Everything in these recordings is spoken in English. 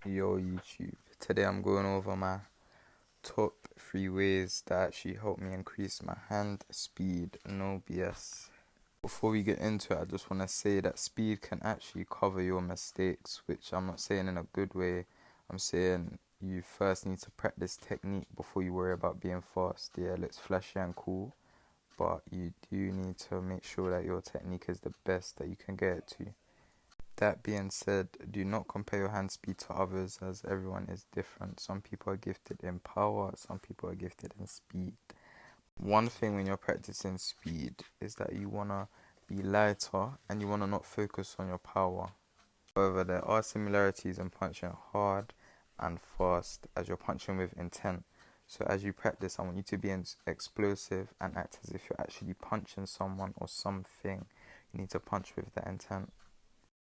Yo YouTube, today I'm going over my top 3 ways that actually help me increase my hand speed, no BS. Before we get into it, I just want to say that speed can actually cover your mistakes, which I'm not saying in a good way. I'm saying you first need to practice technique before you worry about being fast. Yeah, looks flashy and cool, but you do need to make sure that your technique is the best that you can get it to. That being said, do not compare your hand speed to others as everyone is different. Some people are gifted in power, some people are gifted in speed. One thing when you're practicing speed is that you want to be lighter and you want to not focus on your power. However, there are similarities in punching hard and fast as you're punching with intent. So as you practice, I want you to be explosive and act as if you're actually punching someone or something. You need to punch with the intent.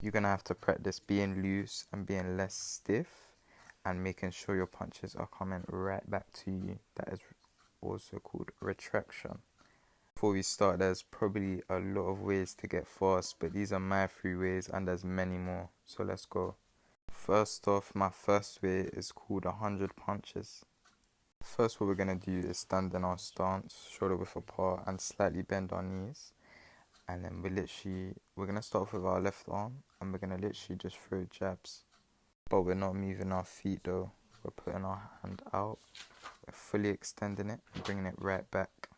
You're going to have to practice being loose and being less stiff and making sure your punches are coming right back to you. That is also called retraction. Before we start, there's probably a lot of ways to get fast, but these are my 3 ways and there's many more. So let's go. First off, my first way is called 100 punches. First, what we're going to do is stand in our stance, shoulder width apart, and slightly bend our knees. And then we're going to start off with our left arm and we're going to literally just throw jabs. But we're not moving our feet though. We're putting our hand out, we're fully extending it and bringing it right back.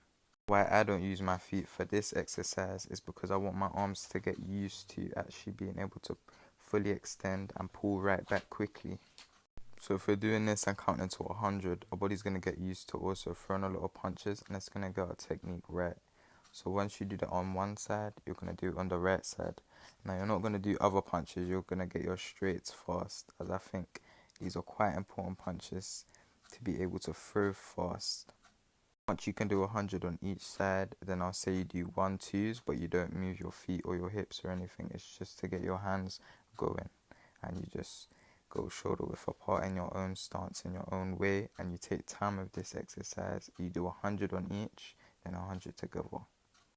Why I don't use my feet for this exercise is because I want my arms to get used to actually being able to fully extend and pull right back quickly. So if we're doing this and counting to 100, our body's going to get used to also throwing a lot of punches and it's going to get our technique right. So once you do that on one side, you're going to do it on the right side. Now you're not going to do other punches, you're going to get your straights fast, as I think these are quite important punches to be able to throw fast. Once you can do 100 on each side, then I'll say you do 1-2s, but you don't move your feet or your hips or anything. It's just to get your hands going and you just go shoulder width apart in your own stance, in your own way, and you take time with this exercise. You do 100 on each, then 100 together.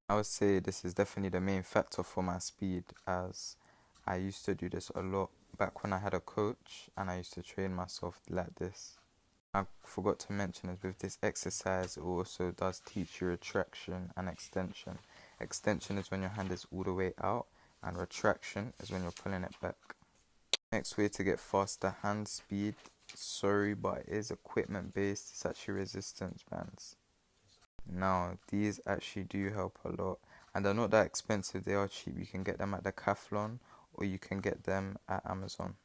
I would say this is definitely the main factor for my speed, as I used to do this a lot back when I had a coach and I used to train myself like this. I forgot to mention is with this exercise it also does teach you retraction and extension. Extension is when your hand is all the way out and retraction is when you're pulling it back. Next way to get faster hand speed, sorry but it is equipment based, it's actually resistance bands. Now, these actually do help a lot, and they're not that expensive, they are cheap. You can get them at Decathlon or you can get them at Amazon.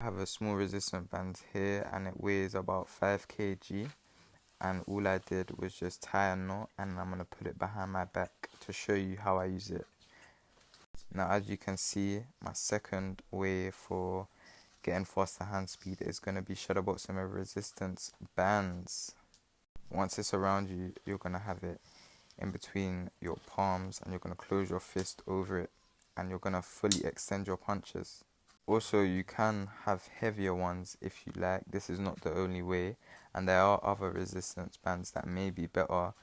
I have a small resistance band here and it weighs about 5 kg, and all I did was just tie a knot and I'm going to put it behind my back to show you how I use it. Now, as you can see, my second way for getting faster hand speed is going to be shadowboxing with resistance bands. Once it's around you, you're going to have it in between your palms and you're going to close your fist over it and you're going to fully extend your punches. Also, you can have heavier ones if you like. This is not the only way, and there are other resistance bands that may be better,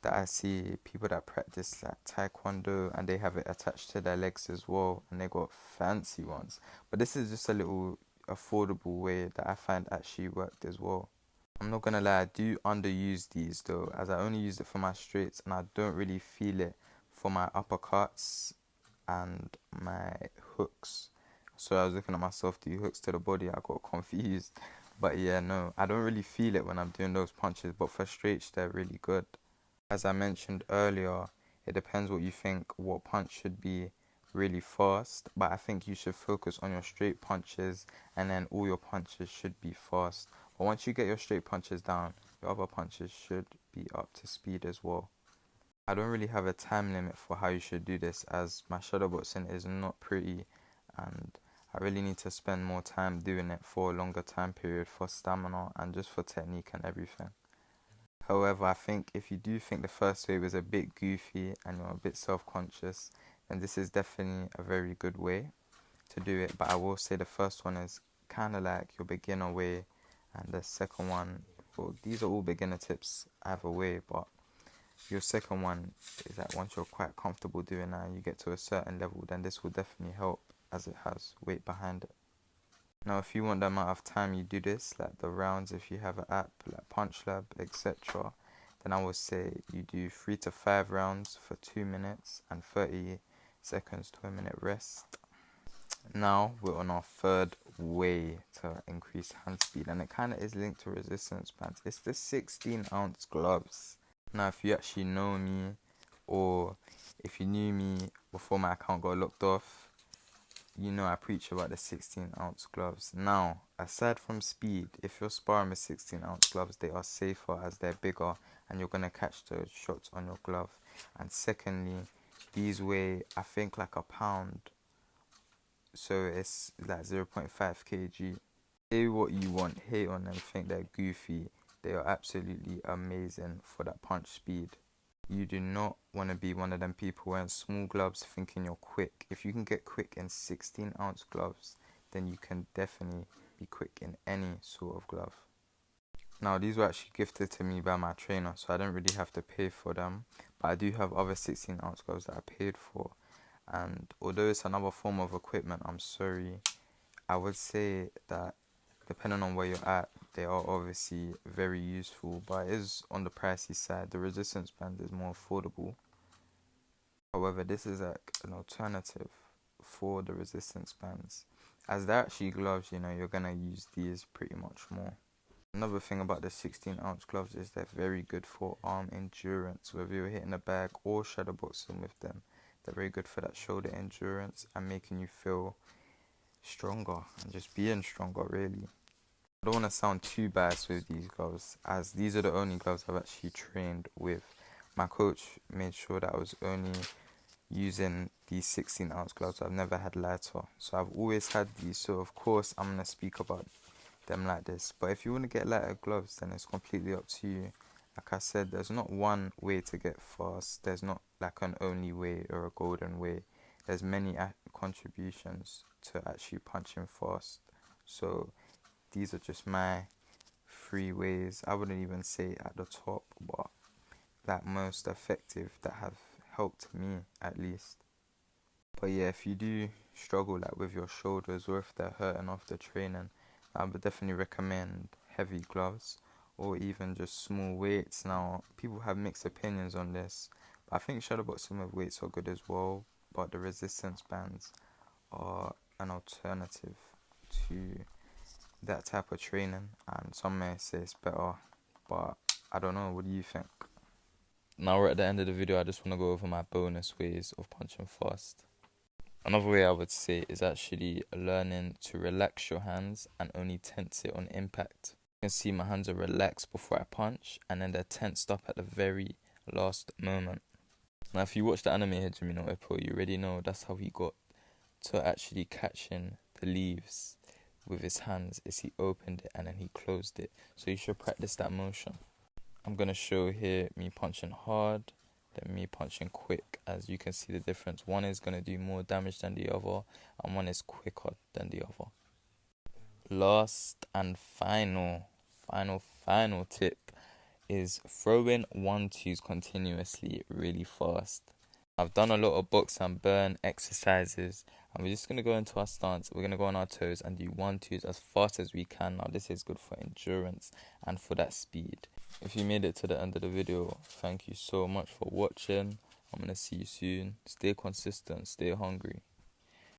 that I see people that practice like taekwondo and they have it attached to their legs as well and they got fancy ones. But this is just a little affordable way that I find actually worked as well. I'm not gonna lie, I do underuse these though, as I only use it for my straights and I don't really feel it for my uppercuts and my hooks. So I was looking at myself do hooks to the body, I got confused. But yeah, no, I don't really feel it when I'm doing those punches, but for straights they're really good. As I mentioned earlier, it depends what you think what punch should be really fast, but I think you should focus on your straight punches and then all your punches should be fast. But once you get your straight punches down, your other punches should be up to speed as well. I don't really have a time limit for how you should do this, as my shadowboxing is not pretty and I really need to spend more time doing it for a longer time period for stamina and just for technique and everything. However, I think if you do think the first way was a bit goofy and you're a bit self-conscious, then this is definitely a very good way to do it. But I will say the first one is kind of like your beginner way, and the second one, well, these are all beginner tips either way, but your second one is that once you're quite comfortable doing that and you get to a certain level, then this will definitely help as it has weight behind it. Now, if you want the amount of time you do this, like the rounds, if you have an app like Punch Lab, etc., then I would say you do 3 to 5 rounds for 2 minutes and 30 seconds to a minute rest. Now we're on our third way to increase hand speed, and it kind of is linked to resistance bands. It's the 16-ounce gloves. Now, if you actually know me, or if you knew me before my account got locked off, you know I preach about the 16-ounce gloves. Now, aside from speed, if you're sparring with 16-ounce gloves, they are safer as they're bigger and you're going to catch those shots on your glove. And secondly, these weigh, I think, like a pound. So it's like 0.5 kg. Say what you want, hate on them, think they're goofy. They are absolutely amazing for that punch speed. You do not want to be one of them people wearing small gloves thinking you're quick. If you can get quick in 16-ounce gloves, then you can definitely be quick in any sort of glove. Now, these were actually gifted to me by my trainer, so I don't really have to pay for them. But I do have other 16-ounce gloves that I paid for. And although it's another form of equipment, I'm sorry, I would say that depending on where you're at, they are obviously very useful, but it is on the pricey side. The resistance band is more affordable. However, this is like an alternative for the resistance bands. As they're actually gloves, you know, you're going to use these pretty much more. Another thing about the 16-ounce gloves is they're very good for arm endurance. Whether you're hitting the bag or shadowboxing with them, they're very good for that shoulder endurance and making you feel stronger and just being stronger, really. I don't want to sound too biased with these gloves, as these are the only gloves I've actually trained with. My coach made sure that I was only using these 16-ounce gloves. I've never had lighter, so I've always had these. So of course I'm going to speak about them like this. But if you want to get lighter gloves, then it's completely up to you. Like I said, there's not one way to get fast. There's not like an only way or a golden way. There's many contributions to actually punching fast. So these are just my 3 ways. I wouldn't even say at the top, but like most effective that have helped me at least. But yeah, if you do struggle like with your shoulders or if they're hurting after training, I would definitely recommend heavy gloves or even just small weights. Now, people have mixed opinions on this, but I think shadowboxing with weights are good as well, but the resistance bands are an alternative to that type of training, and some may say it's better, but I don't know. What do you think? Now we're at the end of the video. I just want to go over my bonus ways of punching fast. Another way I would say is actually learning to relax your hands and only tense it on impact. You can see my hands are relaxed before I punch, and then they're tensed up at the very last moment. Now, if you watch the anime Hajime no Ippo, you already know that's how he got to actually catching the leaves with his hands, is he opened it and then he closed it. So you should practice that motion. I'm going to show here me punching hard, then me punching quick. As you can see the difference, one is going to do more damage than the other, and one is quicker than the other. Last and final tip is throwing 1-2s continuously really fast. I've done a lot of box and burn exercises, and we're just going to go into our stance. We're going to go on our toes and do 1-2s as fast as we can. Now, this is good for endurance and for that speed. If you made it to the end of the video, thank you so much for watching. I'm going to see you soon. Stay consistent, stay hungry.